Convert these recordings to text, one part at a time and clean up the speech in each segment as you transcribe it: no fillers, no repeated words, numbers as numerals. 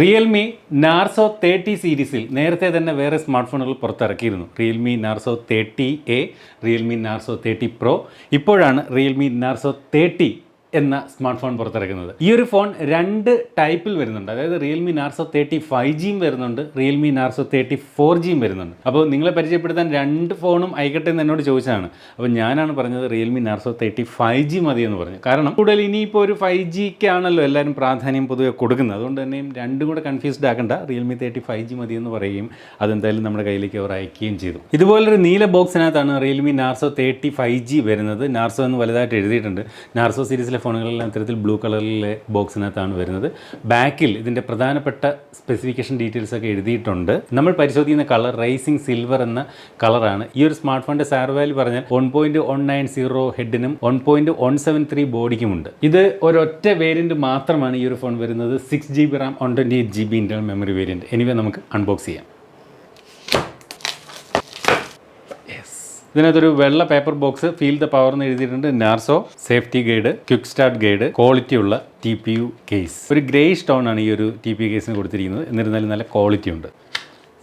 Realme narzo 30 സീരീസിൽ നേരത്തെ തന്നെ വേറെ സ്മാർട്ട് ഫോണുകൾ പുറത്തിറക്കിയിരുന്നു. Realme narzo 30A, Realme narzo 30 Pro. ഇപ്പോഴാണ് Realme narzo 30 എന്ന സ്മാർട്ട് ഫോൺ പുറത്തിറക്കുന്നത്. ഈ ഒരു ഫോൺ രണ്ട് ടൈപ്പിൽ വരുന്നുണ്ട്. അതായത് റിയൽമി നാർസോ 30 5Gയും വരുന്നുണ്ട്, റിയൽമി നാർസോ 30 4Gയും വരുന്നുണ്ട്. അപ്പോൾ നിങ്ങളെ പരിചയപ്പെടുത്താൻ രണ്ട് ഫോണും അയക്കട്ടെ എന്ന് എന്നോട് ചോദിച്ചതാണ്. അപ്പോൾ ഞാനാണ് പറഞ്ഞത് റിയൽമി നാർസോ 30 5G മതി എന്ന് പറഞ്ഞു. കാരണം കൂടുതൽ ഇനിയിപ്പോൾ ഒരു 5Gക്കാണല്ലോ എല്ലാവരും പ്രാധാന്യം പൊതുവെ കൊടുക്കുന്നത്. അതുകൊണ്ട് തന്നെയും രണ്ടും കൂടെ കൺഫ്യൂസ്ഡ് ആക്കണ്ട, റിയൽമി 30 5G മതി എന്ന് പറയുകയും അതെന്തായാലും നമ്മുടെ കയ്യിലേക്ക് അവർ അയക്കുകയും ചെയ്തു. ഇതുപോലൊരു നീല ബോക്സിനകത്താണ് റിയൽമി നാർസോ 30 5G വരുന്നത്. നാർസോ എന്ന് വലുതായിട്ട് എഴുതിയിട്ടുണ്ട്. നാർസോ സീരീസിലെ ഫോണുകളെല്ലാം ഇത്തരത്തിൽ ബ്ലൂ കളറിലെ ബോക്സിനകത്താണ് വരുന്നത്. ബാക്കിൽ ഇതിൻ്റെ പ്രധാനപ്പെട്ട സ്പെസിഫിക്കേഷൻ ഡീറ്റെയിൽസ് ഒക്കെ എഴുതിയിട്ടുണ്ട്. നമ്മൾ പരിശോധിക്കുന്ന കളർ റേസിംഗ് സിൽവർ എന്ന കളറാണ്. ഈ ഒരു സ്മാർട്ട് ഫോണിൻ്റെ സാർ വാല്യൂ പറഞ്ഞാൽ 1.190 ഹെഡിനും 1.173 ബോഡിക്കുമുണ്ട്. ഇത് ഒരൊറ്റ വേരിയൻറ്റ് മാത്രമാണ് ഈ ഒരു ഫോൺ വരുന്നത്. 6GB RAM 128GB internal memory variant. Anyway നമുക്ക് അൺബോക്സ് ചെയ്യാം. ഇതിനകത്തൊരു വെള്ള paper box, feel the power എന്ന് എഴുതിയിട്ടുണ്ട്. Narzo safety guide, quick start guide, quality ഉള്ള TPU കേസ്. ഒരു ഗ്രേ സ്റ്റോൺ ആണ് ഈ ഒരു TPU കേസിന് കൊടുത്തിരിക്കുന്നത്. എന്നിരുന്നാലും നല്ല ക്വാളിറ്റി ഉണ്ട്.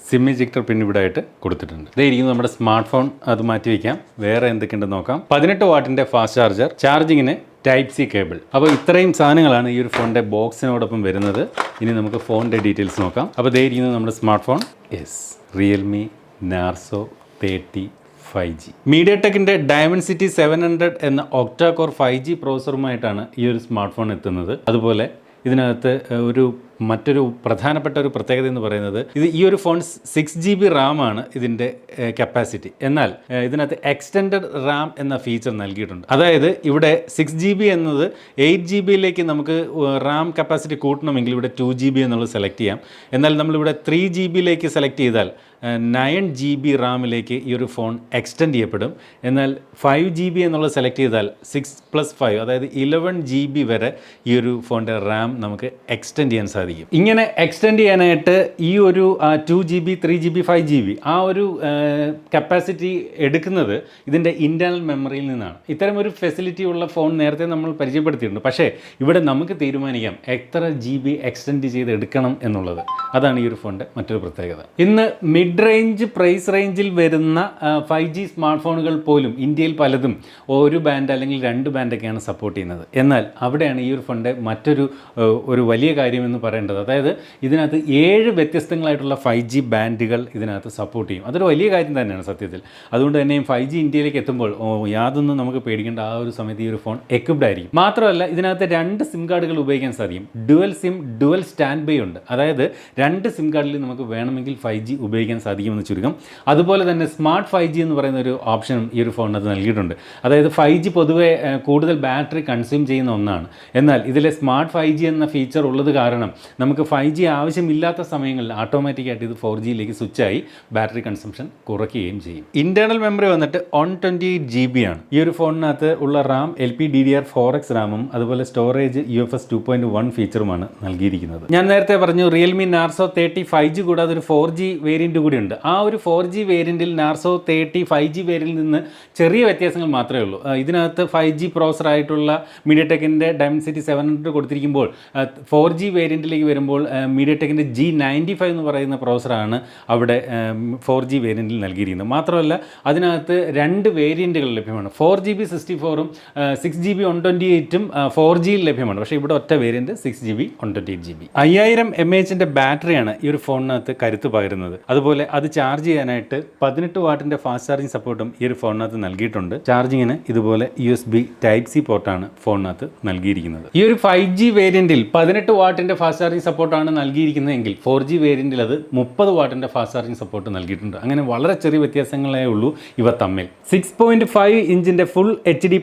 സിം ഇജക്ടർ പിൻ ഇവിടെ ആയിട്ട് കൊടുത്തിട്ടുണ്ട്. ഇതായിരിക്കും നമ്മുടെ സ്മാർട്ട് ഫോൺ. അത് മാറ്റി വയ്ക്കാം. വേറെ എന്തൊക്കെയുണ്ടെന്ന് നോക്കാം. 18 വാട്ടിൻ്റെ ഫാസ്റ്റ് ചാർജർ, ചാർജിങ്ങിന് Type C കേബിൾ. അപ്പോൾ ഇത്രയും സാധനങ്ങളാണ് ഈ ഒരു ഫോണിൻ്റെ ബോക്സിനോടൊപ്പം വരുന്നത്. ഇനി നമുക്ക് ഫോണിൻ്റെ ഡീറ്റെയിൽസ് നോക്കാം. അപ്പോൾ ഇതായിരിക്കുന്നു നമ്മുടെ smart phone. Realme Narzo 30 5G. മീഡിയടെക്കിൻ്റെ ഡയമൻസിറ്റി 700 എന്ന ഒക്ടാ കോർ 5G പ്രോസറുമായിട്ടാണ് ഈ ഒരു സ്മാർട്ട് ഫോൺ എത്തുന്നത്. അതുപോലെ ഇതിനകത്ത് മറ്റൊരു പ്രധാനപ്പെട്ട ഒരു പ്രത്യേകത എന്ന് പറയുന്നത് ഈ ഒരു ഫോൺ 6GB RAM ആണ് ഇതിൻ്റെ കപ്പാസിറ്റി. എന്നാൽ ഇതിനകത്ത് എക്സ്റ്റൻഡഡ് RAM എന്ന ഫീച്ചർ നൽകിയിട്ടുണ്ട്. അതായത് ഇവിടെ 6GB എന്നത് 8GBയിലേക്ക് നമുക്ക് RAM കപ്പാസിറ്റി കൂട്ടണമെങ്കിൽ ഇവിടെ 2GB എന്നുള്ളത് സെലക്ട് ചെയ്യാം. എന്നാൽ നമ്മളിവിടെ 3GBയിലേക്ക് സെലക്ട് ചെയ്താൽ 9GB റാമിലേക്ക് ഈ ഒരു ഫോൺ എക്സ്റ്റെൻഡ് ചെയ്യപ്പെടും. എന്നാൽ 5GB എന്നുള്ളത് സെലക്ട് ചെയ്താൽ 6+5 അതായത് 11GB വരെ ഈ ഒരു ഫോണിൻ്റെ RAM നമുക്ക് എക്സ്റ്റെൻഡ് ചെയ്യാൻ സാധിക്കും. ഇങ്ങനെ എക്സ്റ്റെൻഡ് ചെയ്യാനായിട്ട് ഈ ഒരു 2GB 3GB 5GB ആ ഒരു കപ്പാസിറ്റി എടുക്കുന്നത് ഇതിൻ്റെ ഇൻറ്റേർണൽ മെമ്മറിയിൽ നിന്നാണ്. ഇത്തരം ഒരു ഫെസിലിറ്റി ഉള്ള ഫോൺ നേരത്തെ നമ്മൾ പരിചയപ്പെടുത്തിയിട്ടുണ്ട്. പക്ഷേ ഇവിടെ നമുക്ക് തീരുമാനിക്കാം എത്ര GB എക്സ്റ്റെൻഡ് ചെയ്ത് എടുക്കണം എന്നുള്ളത്. അതാണ് ഈ ഒരു ഫോണിൻ്റെ മറ്റൊരു പ്രത്യേകത. ഇന്ന് മിഡ് റേഞ്ച് പ്രൈസ് റേഞ്ചിൽ വരുന്ന 5G സ്മാർട്ട് ഫോണുകൾ പോലും ഇന്ത്യയിൽ പലതും ഒരു ബാൻഡ് അല്ലെങ്കിൽ 2 ബാൻഡൊക്കെയാണ് സപ്പോർട്ട് ചെയ്യുന്നത്. എന്നാൽ അവിടെയാണ് ഈ ഒരു ഫോണിൻ്റെ മറ്റൊരു വലിയ കാര്യമെന്ന് പറയേണ്ടത്. അതായത് ഇതിനകത്ത് 7 വ്യത്യസ്തങ്ങളായിട്ടുള്ള 5G ബാൻഡുകൾ ഇതിനകത്ത് സപ്പോർട്ട് ചെയ്യും. അതൊരു വലിയ കാര്യം തന്നെയാണ് സത്യത്തിൽ. അതുകൊണ്ട് തന്നെയും 5G ഇന്ത്യയിലേക്ക് എത്തുമ്പോൾ യാതൊന്നും നമുക്ക് പേടിക്കേണ്ട. ആ ഒരു സമയത്ത് ഈ ഒരു ഫോൺ എക്വിപ്ഡ് ആയിരിക്കും. മാത്രമല്ല ഇതിനകത്ത് 2 സിം കാർഡുകൾ ഉപയോഗിക്കാൻ സാധിക്കും. Dual SIM, dual stand by ഉണ്ട്. അതായത് 2 സിം കാർഡിൽ നമുക്ക് വേണമെങ്കിൽ 5G ഉപയോഗിക്കാൻ സാധിക്കുമെന്ന് ചുരുക്കം. അതുപോലെ തന്നെ സ്മാർട്ട് 5G എന്ന് പറയുന്ന ഒരു ഓപ്ഷനും ഈ ഒരു ഫോണിനകത്ത് നൽകിയിട്ടുണ്ട്. അതായത് 5G പൊതുവെ കൂടുതൽ ബാറ്ററി കൺസ്യൂം ചെയ്യുന്ന ഒന്നാണ്. എന്നാൽ ഇതിലെ സ്മാർട്ട് 5G എന്ന ഫീച്ചർ ഉള്ളത് കാരണം നമുക്ക് 5G ആവശ്യമില്ലാത്ത സമയങ്ങളിൽ ഓട്ടോമാറ്റിക്കായിട്ട് ഇത് 4Gയിലേക്ക് സ്വിച്ചായി ബാറ്ററി കൺസംഷൻ കുറയ്ക്കുകയും ചെയ്യും. ഇൻറ്റേർണൽ മെമ്മറി വന്നിട്ട് 128GB ആണ്. ഈ ഒരു ഫോണിനകത്ത് ഉള്ള RAM LPDDR4X റാമും അതുപോലെ സ്റ്റോറേജ് UFS 2.1 ഫീച്ചറുമാണ് നൽകിയിരിക്കുന്നത്. ഞാൻ നേരത്തെ പറഞ്ഞു റിയൽമി നാർസോ 30 5G കൂടാതെ ഒരു 4G വേരിയൻറ്റ് കൂടിയുണ്ട്. ആ ഒരു 4G വേരിയൻറ്റിൽ നാർസോ 30 5G വേരിയൻറ്റിൽ നിന്ന് ചെറിയ വ്യത്യാസങ്ങൾ മാത്രമേ ഉള്ളൂ. ഇതിനകത്ത് 5G പ്രോസറായിട്ടുള്ള മീഡിയടെക്കിൻ്റെ ഡയമൻസിറ്റി 700 കൊടുത്തിരിക്കുമ്പോൾ 4G വേരിയൻറ്റിലേക്ക് വരുമ്പോൾ മീഡിയടെക്കിൻ്റെ G95 എന്ന് പറയുന്ന പ്രോസറാണ് അവിടെ 4G വേരിയൻറ്റിൽ നൽകിയിരിക്കുന്നത്. മാത്രമല്ല അതിനകത്ത് 2 വേരിയൻറ്റുകൾ ലഭ്യമാണ്. 4GB 64ഉം 6GB 128ഉം 4Gയിൽ ലഭ്യമാണ്. പക്ഷേ ഇവിടെ ഒറ്റ വേരിയൻറ്റ് 6GB 128GB. 5000 mAh ബാറ്ററിയാണ് ഈ ഒരു ഫോണിനകത്ത് കരുത്ത് പകരുന്നത്. അതുപോലെ അത് ചാർജ് ചെയ്യാനായിട്ട് 18 വാട്ടിൻ്റെ ഫാസ്റ്റ് ചാർജിങ് സപ്പോർട്ടും ഈ ഒരു ഫോണിനകത്ത് നൽകിയിട്ടുണ്ട്. ചാർജിങ്ങിന് ഇതുപോലെ USB Type C പോർട്ടാണ് ഫോണിനകത്ത് നൽകിയിരിക്കുന്നത്. ഈ ഒരു 5G വേരിയൻറ്റിൽ 18 വാട്ടിൻ്റെ ഫാസ്റ്റ് ചാർജിങ് സപ്പോർട്ടാണ് നൽകിയിരിക്കുന്നതെങ്കിൽ 4G വേരിയൻറ്റിൽ അത് 30 വാട്ടിൻ്റെ ഫാസ്റ്റ് ചാർജിങ് സപ്പോർട്ട് നൽകിയിട്ടുണ്ട്. അങ്ങനെ വളരെ ചെറിയ വ്യത്യാസങ്ങളേ ഉള്ളൂ ഇവ തമ്മിൽ. 6.5 ഇഞ്ചിൻ്റെ full HD+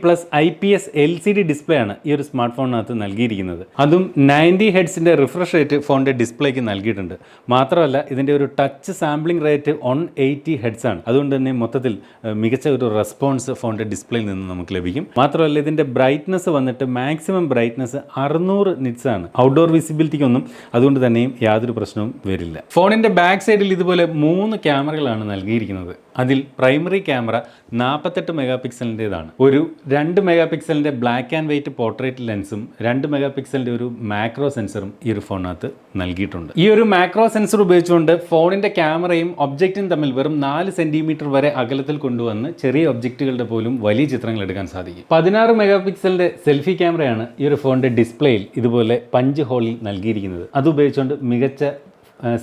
IPS LCD display ആണ് ഈ ഒരു സ്മാർട്ട് ഫോണിനകത്ത് നൽകിയിരിക്കുന്നത്. അതും 90 ഹെഡ്സിൻ്റെ റിഫ്രഷ് റേറ്റ് ഫോണിൻ്റെ ഡിസ്പ്ലേക്ക് നൽകിയിട്ടുണ്ട്. മാത്രമല്ല ഇതിൻ്റെ ഒരു ടച്ച് സാമ്പിളിംഗ് റേറ്റ് 180 ഹെഡ്സ് ആണ്. അതുകൊണ്ട് തന്നെ മൊത്തത്തിൽ മികച്ച ഒരു റെസ്പോൺസ് ഫോണിൻ്റെ ഡിസ്പ്ലേയിൽ നിന്ന് നമുക്ക് ലഭിക്കും. മാത്രമല്ല ഇതിൻ്റെ ബ്രൈറ്റ്നസ് വന്നിട്ട് മാക്സിമം ബ്രൈറ്റ്നസ് 600 നിറ്റ്സ് ആണ്. ഔട്ട്ഡോർ വിസിബിലിറ്റിക്കൊന്നും അതുകൊണ്ട് തന്നെയും യാതൊരു പ്രശ്നവും വരില്ല. ഫോണിൻ്റെ ബാക്ക് സൈഡിൽ ഇതുപോലെ 3 ക്യാമറകളാണ് നൽകിയിരിക്കുന്നത്. അതിൽ പ്രൈമറി ക്യാമറ 48 മെഗാ പിക്സലിൻ്റെതാണ്. ഒരു 2 മെഗാ പിക്സലിൻ്റെ ബ്ലാക്ക് ആൻഡ് വൈറ്റ് പോർട്രേറ്റ് ലെൻസും 2 മെഗാ പിക്സലിൻ്റെ ഒരു മാക്രോ സെൻസറും ഈ ഒരു ഫോണിനകത്ത് നൽകിയിട്ടുണ്ട്. ഈ ഒരു മാക്രോ സെൻസർ ഉപയോഗിച്ചുകൊണ്ട് ഫോണിൻ്റെ ക്യാമറയും ഒബ്ജക്റ്റും തമ്മിൽ വെറും 4 സെൻറ്റിമീറ്റർ വരെ അകലത്തിൽ കൊണ്ടുവന്ന് ചെറിയ ഒബ്ജക്റ്റുകളുടെ പോലും വലിയ ചിത്രങ്ങൾ എടുക്കാൻ സാധിക്കും. 16 മെഗാ പിക്സലിൻ്റെ സെൽഫി ക്യാമറയാണ് ഈ ഒരു ഫോണിൻ്റെ ഡിസ്പ്ലേയിൽ ഇതുപോലെ പഞ്ച് ഹോളിൽ നൽകിയിരിക്കുന്നത്. അതുപയോഗിച്ചുകൊണ്ട് മികച്ച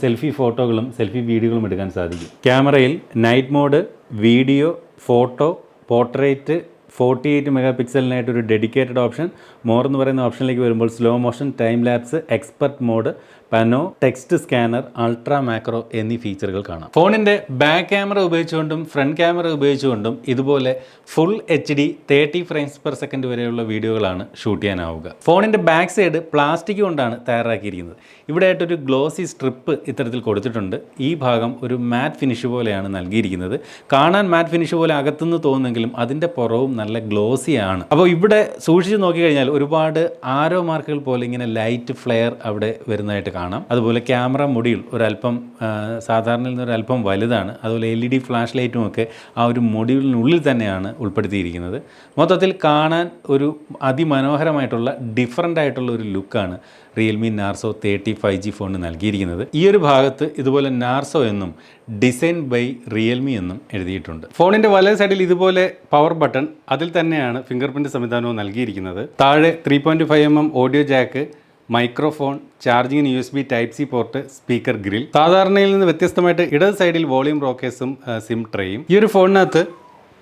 സെൽഫി ഫോട്ടോകളും സെൽഫി വീഡിയോകളും എടുക്കാൻ സാധിക്കും. ക്യാമറയിൽ night mode, video, photo, portrait, 48 mega പിക്സലിനായിട്ട് ഒരു ഡെഡിക്കേറ്റഡ് ഓപ്ഷൻ, മോർ എന്ന് പറയുന്ന ഓപ്ഷനിലേക്ക് വരുമ്പോൾ slow motion, time lapse, expert mode, pano, text scanner, ultra macro എന്നീ ഫീച്ചറുകൾ കാണാം. ഫോണിൻ്റെ ബാക്ക് ക്യാമറ ഉപയോഗിച്ചുകൊണ്ടും ഫ്രണ്ട് ക്യാമറ ഉപയോഗിച്ചുകൊണ്ടും ഇതുപോലെ full HD 30 frames per second വരെയുള്ള വീഡിയോകളാണ് ഷൂട്ട് ചെയ്യാനാവുക. ഫോണിൻ്റെ ബാക്ക് സൈഡ് പ്ലാസ്റ്റിക് കൊണ്ടാണ് തയ്യാറാക്കിയിരിക്കുന്നത്. ഇവിടെ ആയിട്ടൊരു ഗ്ലോസി സ്ട്രിപ്പ് ഇത്തരത്തിൽ കൊടുത്തിട്ടുണ്ട്. ഈ ഭാഗം ഒരു മാറ്റ് ഫിനിഷ് പോലെയാണ് നൽകിയിരിക്കുന്നത്. കാണാൻ മാറ്റ് ഫിനിഷ് പോലെ അകത്തുനിന്ന് തോന്നുമെങ്കിലും അതിൻ്റെ പുറവും നല്ല ഗ്ലോസിയാണ്. അപ്പോൾ ഇവിടെ സൂക്ഷിച്ച് നോക്കിക്കഴിഞ്ഞാൽ ഒരുപാട് ആരോ മാർക്കുകൾ പോലെ ഇങ്ങനെ ലൈറ്റ് ഫ്ലെയർ അവിടെ വരുന്നതായിട്ട് കാണാം. അതുപോലെ ക്യാമറ മൊഡ്യൂൾ ഒരല്പം സാധാരണയിൽ നിന്ന് ഒരല്പം വലുതാണ്. അതുപോലെ LED ഫ്ലാഷ് ലൈറ്റും ഒക്കെ ആ ഒരു മൊഡ്യൂളിനുള്ളിൽ തന്നെയാണ് ഉൾപ്പെടുത്തിയിരിക്കുന്നത്. മൊത്തത്തിൽ കാണാൻ ഒരു അതിമനോഹരമായിട്ടുള്ള ഡിഫറൻ്റ് ആയിട്ടുള്ള ഒരു ലുക്കാണ് റിയൽമി നാർസോ 30 5G ഫോണിന് നൽകിയിരിക്കുന്നത്. ഈ ഒരു ഭാഗത്ത് ഇതുപോലെ നാർസോ എന്നും ഡിസൈൻ ബൈ റിയൽമി എന്നും എഴുതിയിട്ടുണ്ട്. ഫോണിൻ്റെ വലത് സൈഡിൽ ഇതുപോലെ പവർ ബട്ടൺ, അതിൽ തന്നെയാണ് ഫിംഗർ പ്രിൻറ്റ് സംവിധാനവും നൽകിയിരിക്കുന്നത്. താഴെ 3.5 mm ഓഡിയോ ജാക്ക്, മൈക്രോഫോൺ, ചാർജിങ്ങിന് USB Type-C port, speaker grill. സാധാരണയിൽ നിന്ന് വ്യത്യസ്തമായിട്ട് ഇടത് സൈഡിൽ വോളിയം റോക്കേഴ്സും സിം ട്രേയും. ഈ ഒരു ഫോണിനകത്ത്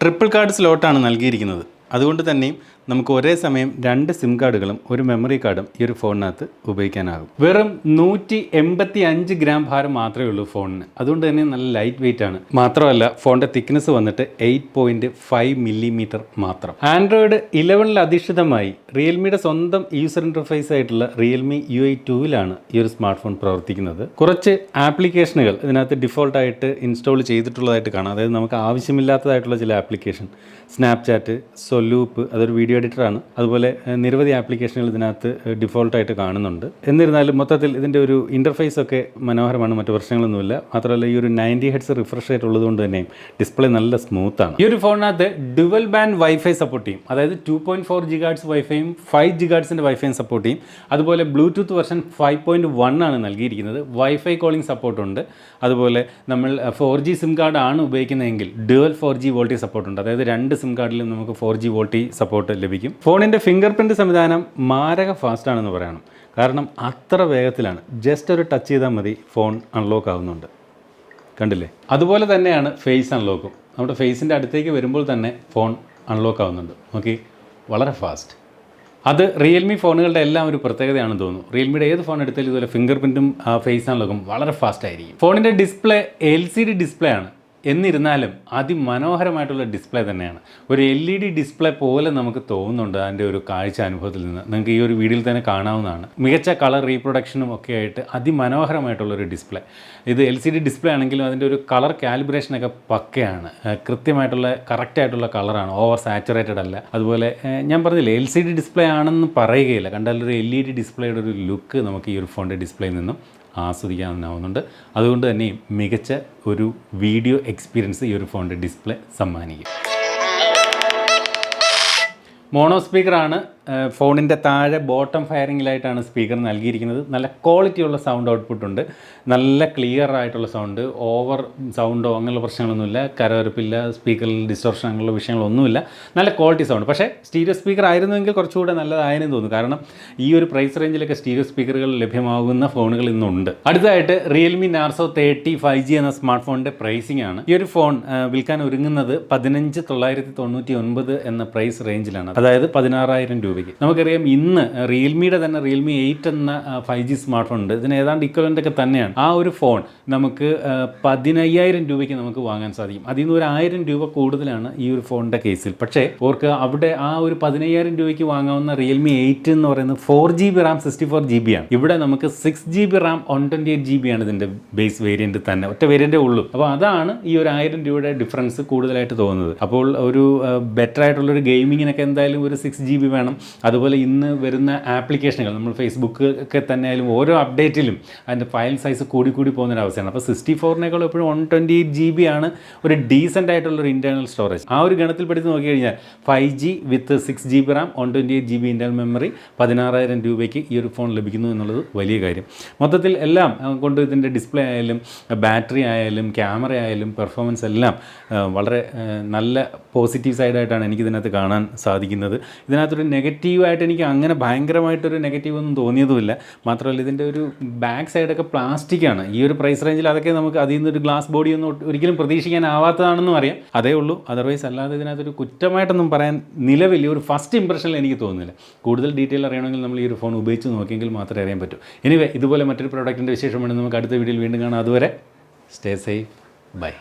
ട്രിപ്പിൾ കാർഡ് സ്ലോട്ടാണ് നൽകിയിരിക്കുന്നത്. അതുകൊണ്ട് തന്നെയും നമുക്ക് ഒരേ സമയം 2 സിം കാർഡുകളും ഒരു മെമ്മറി കാർഡും ഈ ഒരു ഫോണിനകത്ത് ഉപയോഗിക്കാനാകും. വെറും 185 ഗ്രാം ഭാരം മാത്രമേ ഉള്ളൂ ഫോണിന്. അതുകൊണ്ട് തന്നെ നല്ല ലൈറ്റ് വെയിറ്റ് ആണ്. മാത്രമല്ല ഫോണിൻ്റെ തിക്നെസ് വന്നിട്ട് 8.5 മില്ലിമീറ്റർ മാത്രം. ആൻഡ്രോയിഡ് 11 അധിഷ്ഠിതമായി റിയൽമിയുടെ സ്വന്തം യൂസർ ഇൻ്റർഫേസ് ആയിട്ടുള്ള റിയൽമി UI 2 ഈ ഒരു സ്മാർട്ട് ഫോൺ പ്രവർത്തിക്കുന്നത്. കുറച്ച് ആപ്ലിക്കേഷനുകൾ ഇതിനകത്ത് ഡിഫോൾട്ടായിട്ട് ഇൻസ്റ്റാൾ ചെയ്തിട്ടുള്ളതായിട്ട് കാണാം. അതായത് നമുക്ക് ആവശ്യമില്ലാത്തതായിട്ടുള്ള ചില ആപ്ലിക്കേഷൻ, സ്നാപ്ചാറ്റ്, സൊലൂപ്പ്, അതൊരു വീഡിയോ എഡിറ്ററാണ്. അതുപോലെ നിരവധി ആപ്ലിക്കേഷനുകൾ ഇതിനകത്ത് ഡിഫോൾട്ടായിട്ട് കാണുന്നുണ്ട്. എന്നിരുന്നാലും മൊത്തത്തിൽ ഇതിൻ്റെ ഒരു ഇൻ്റർഫേസ് ഒക്കെ മനോഹരമാണ്, മറ്റു പ്രശ്നങ്ങളൊന്നുമില്ല. മാത്രമല്ല ഈ ഒരു 90 Hz റിഫ്രഷ് റേറ്റ് ഉള്ളതുകൊണ്ട് തന്നെയും ഡിസ്പ്ലേ നല്ല സ്മൂത്താണ്. ഈ ഒരു ഫോണിനകത്ത് ഡുവൽ ബാൻഡ് വൈഫൈ സപ്പോർട്ട് ചെയ്യും. അതായത് 2.4 GHz വൈഫൈയും 5 GHz വൈഫൈയും സപ്പോർട്ട് ചെയ്യും. അതുപോലെ ബ്ലൂടൂത്ത് വെർഷൻ 5.1 ആണ് നൽകിയിരിക്കുന്നത്. വൈഫൈ കോളിംഗ് സപ്പോർട്ടുണ്ട്. അതുപോലെ നമ്മൾ 4G സിം കാർഡ് ആണ് ഉപയോഗിക്കുന്നതെങ്കിൽ ഡുവൽ 4G വോൾട്ടി സപ്പോർട്ടുണ്ട്. അതായത് 2 സിം കാർഡിലും നമുക്ക് 4G വോൾട്ടി സപ്പോർട്ട് ലഭിക്കും. ഫോണിൻ്റെ ഫിംഗർ പ്രിൻറ്റ് സംവിധാനം മാരക ഫാസ്റ്റാണെന്ന് പറയണം. കാരണം അത്ര വേഗത്തിലാണ്. ജസ്റ്റ് ഒരു ടച്ച് ചെയ്താൽ മതി ഫോൺ അൺലോക്ക് ആവുന്നുണ്ട്. കണ്ടില്ലേ? അതുപോലെ തന്നെയാണ് ഫേസ് അൺലോക്കും. നമ്മുടെ ഫേസിൻ്റെ അടുത്തേക്ക് വരുമ്പോൾ തന്നെ ഫോൺ അൺലോക്ക് ആവുന്നുണ്ട്. ഓക്കെ, വളരെ ഫാസ്റ്റ്. അത് റിയൽമി ഫോണുകളുടെ എല്ലാം ഒരു പ്രത്യേകതയാണെന്ന് തോന്നുന്നു. റിയൽമിയുടെ ഏത് ഫോൺ എടുത്താലും ഇതുപോലെ ഫിംഗർ പ്രിൻറ്റും ഫേസ് അൺലോക്കും വളരെ ഫാസ്റ്റ് ആയിരിക്കും. ഫോണിൻ്റെ ഡിസ്പ്ലേ LCD ഡിസ്പ്ലേ ആണ്. എന്നിരുന്നാലും അതിമനോഹരമായിട്ടുള്ള ഡിസ്പ്ലേ തന്നെയാണ്. ഒരു LED ഡിസ്പ്ലേ പോലെ നമുക്ക് തോന്നുന്നുണ്ട് അതിൻ്റെ ഒരു കാഴ്ച അനുഭവത്തിൽ നിന്ന്. നിങ്ങൾക്ക് ഈ ഒരു വീഡിയോയിൽ തന്നെ കാണാവുന്നതാണ്. മികച്ച കളർ റീപ്രൊഡക്ഷനും ഒക്കെ ആയിട്ട് അതിമനോഹരമായിട്ടുള്ളൊരു ഡിസ്പ്ലേ. ഇത് LCD ഡിസ്പ്ലേ ആണെങ്കിലും അതിൻ്റെ ഒരു കളർ കാലിബ്രേഷനൊക്കെ പക്കയാണ്. കൃത്യമായിട്ടുള്ള കറക്റ്റായിട്ടുള്ള കളറാണ്, ഓവർ സാച്ചുറേറ്റഡ് അല്ല. അതുപോലെ ഞാൻ പറഞ്ഞില്ലേ, LCD ഡിസ്പ്ലേ ആണെന്ന് പറയുകയില്ല. കണ്ടാൽ ഒരു LED ഡിസ്പ്ലേയുടെ ഒരു ലുക്ക് നമുക്ക് ഈ ഒരു ഫോണിൻ്റെ ഡിസ്പ്ലേയിൽ നിന്നും ആസ്വദിക്കാവുന്നതാവുന്നുണ്ട്. അതുകൊണ്ട് തന്നെ മികച്ച ഒരു വീഡിയോ എക്സ്പീരിയൻസ് ഈ ഒരു ഫോണിൻ്റെ ഡിസ്പ്ലേ സമ്മാനിക്കും. മോണോ സ്പീക്കറാണ്. ഫോണിൻ്റെ താഴെ ബോട്ടം ഫയറിങ്ങിലായിട്ടാണ് സ്പീക്കർ നൽകിയിരിക്കുന്നത്. നല്ല ക്വാളിറ്റിയുള്ള സൗണ്ട് ഔട്ട്പുട്ട് ഉണ്ട്. നല്ല ക്ലിയർ ആയിട്ടുള്ള സൗണ്ട്, ഓവർ സൗണ്ടോ അങ്ങനെയുള്ള പ്രശ്നങ്ങളൊന്നുമില്ല. കരകരപ്പില്ല, സ്പീക്കറിൽ ഡിസ്റ്റോർഷൻ അങ്ങനെയുള്ള വിഷയങ്ങളൊന്നുമില്ല. നല്ല ക്വാളിറ്റി സൗണ്ട്. പക്ഷേ സ്റ്റീരിയോ സ്പീക്കർ ആയിരുന്നുവെങ്കിൽ കുറച്ചുകൂടെ നല്ലതായെന്ന് തോന്നുന്നു. കാരണം ഈ ഒരു പ്രൈസ് റേഞ്ചിലൊക്കെ സ്റ്റീരിയോ സ്പീക്കറുകൾ ലഭ്യമാകുന്ന ഫോണുകൾ ഇന്നുണ്ട്. അടുത്തതായിട്ട് റിയൽമി നാർസോ 30 5G എന്ന സ്മാർട്ട് ഫോണിൻ്റെ പ്രൈസിംഗ് ആണ്. ഈ ഒരു ഫോൺ വിൽക്കാൻ ഒരുങ്ങുന്നത് 15,999 എന്ന പ്രൈസ് റേഞ്ചിലാണ്. അതായത് 16,000 രൂപയ്ക്ക്. നമുക്കറിയാം ഇന്ന് റിയൽമിയുടെ തന്നെ റിയൽമി 8 എന്ന 5G സ്മാർട്ട് ഫോൺ ഉണ്ട്. ഇതിന് ഏതാണ്ട് ഇക്വലൻ്റ് ഒക്കെ തന്നെയാണ്. ആ ഒരു ഫോൺ നമുക്ക് 15,000 രൂപയ്ക്ക് നമുക്ക് വാങ്ങാൻ സാധിക്കും. അതിൽ നിന്ന് ഒരു 1,000 രൂപ കൂടുതലാണ് ഈ ഒരു ഫോണിൻ്റെ കേസിൽ. പക്ഷേ ഓർക്ക് അവിടെ ആ ഒരു 15,000 രൂപയ്ക്ക് വാങ്ങാവുന്ന റിയൽമി 8 എന്ന് പറയുന്നത് 4GB RAM 64GB ആണ്. ഇവിടെ നമുക്ക് 6GB RAM 128GB ആണ് ഇതിൻ്റെ ബേസ് വേരിയൻറ്റ് തന്നെ. ഒറ്റ വേരിയൻറ്റേ ഉള്ളൂ. അപ്പോൾ അതാണ് ഈ ഒരു 1,000 രൂപയുടെ ഡിഫറൻസ് കൂടുതലായിട്ട് തോന്നുന്നത്. അപ്പോൾ ഒരു ബെറ്റർ ആയിട്ടുള്ളൊരു ഗെയിമിങ്ങിനൊക്കെ എന്തായാലും എന്തായാലും ഒരു 6GB വേണം. അതുപോലെ ഇന്ന് വരുന്ന ആപ്ലിക്കേഷനുകൾ നമ്മൾ ഫേസ്ബുക്ക് ഒക്കെ തന്നെ ആയാലും ഓരോ അപ്ഡേറ്റിലും അതിൻ്റെ ഫയൽ സൈസ് കൂടി പോകുന്നൊരവസ്ഥയാണ്. അപ്പോൾ 64 എപ്പോഴും 128GB ആണ് ഒരു ഡീസൻ്റ് ആയിട്ടുള്ളൊരു ഇൻറ്റേർണൽ സ്റ്റോറേജ്. ആ ഒരു ഗണത്തിൽപ്പെടുത്തി നോക്കിക്കഴിഞ്ഞാൽ 5G വിത്ത് 6GB Ram 128GB internal memory 16,000 രൂപയ്ക്ക് ഈ ഒരു ഫോൺ ലഭിക്കുന്നു എന്നുള്ളത് വലിയ കാര്യം. മൊത്തത്തിൽ എല്ലാം കൊണ്ട് ഇതിൻ്റെ ഡിസ്പ്ലേ ആയാലും ബാറ്ററി ആയാലും ക്യാമറ ആയാലും പെർഫോമൻസ് എല്ലാം വളരെ നല്ല പോസിറ്റീവ് സൈഡായിട്ടാണ് എനിക്കിതിനകത്ത് കാണാൻ സാധിക്കുന്നത്. ഇതിനകത്തൊരു നെഗറ്റീവായിട്ട് എനിക്ക് അങ്ങനെ ഭയങ്കരമായിട്ടൊരു നെഗറ്റീവ് ഒന്നും തോന്നിയതുമില്ല. മാത്രമല്ല ഇതിൻ്റെ ഒരു ബാക്ക് സൈഡൊക്കെ പ്ലാസ്റ്റിക്കാണ്. ഈ ഒരു പ്രൈസ് റേഞ്ചിൽ അതൊക്കെ നമുക്ക് അതിൽ നിന്നൊരു ഗ്ലാസ് ബോഡിയൊന്നും ഒരിക്കലും പ്രതീക്ഷിക്കാനാവാത്തതാണെന്നും അറിയാം. അതേ ഉള്ളൂ. അതർവൈസ് അല്ലാതെ ഇതിനകത്തൊരു കുറ്റമായിട്ടൊന്നും പറയാൻ നിലവിൽ ഒരു ഫസ്റ്റ് ഇംപ്രഷനിൽ എനിക്ക് തോന്നുന്നില്ല. കൂടുതൽ ഡീറ്റെയിൽ അറിയണമെങ്കിൽ നമ്മൾ ഈ ഒരു ഫോൺ ഉപയോഗിച്ച് നോക്കിയെങ്കിൽ മാത്രമേ അറിയാൻ പറ്റൂ. എനിവേ ഇതുപോലെ മറ്റൊരു പ്രോഡക്റ്റിൻ്റെ വിശേഷം വേണമെങ്കിൽ നമുക്ക് അടുത്ത വീഡിയോയിൽ വീണ്ടും കാണാം. അതുവരെ സ്റ്റേ സേഫ്. ബൈ.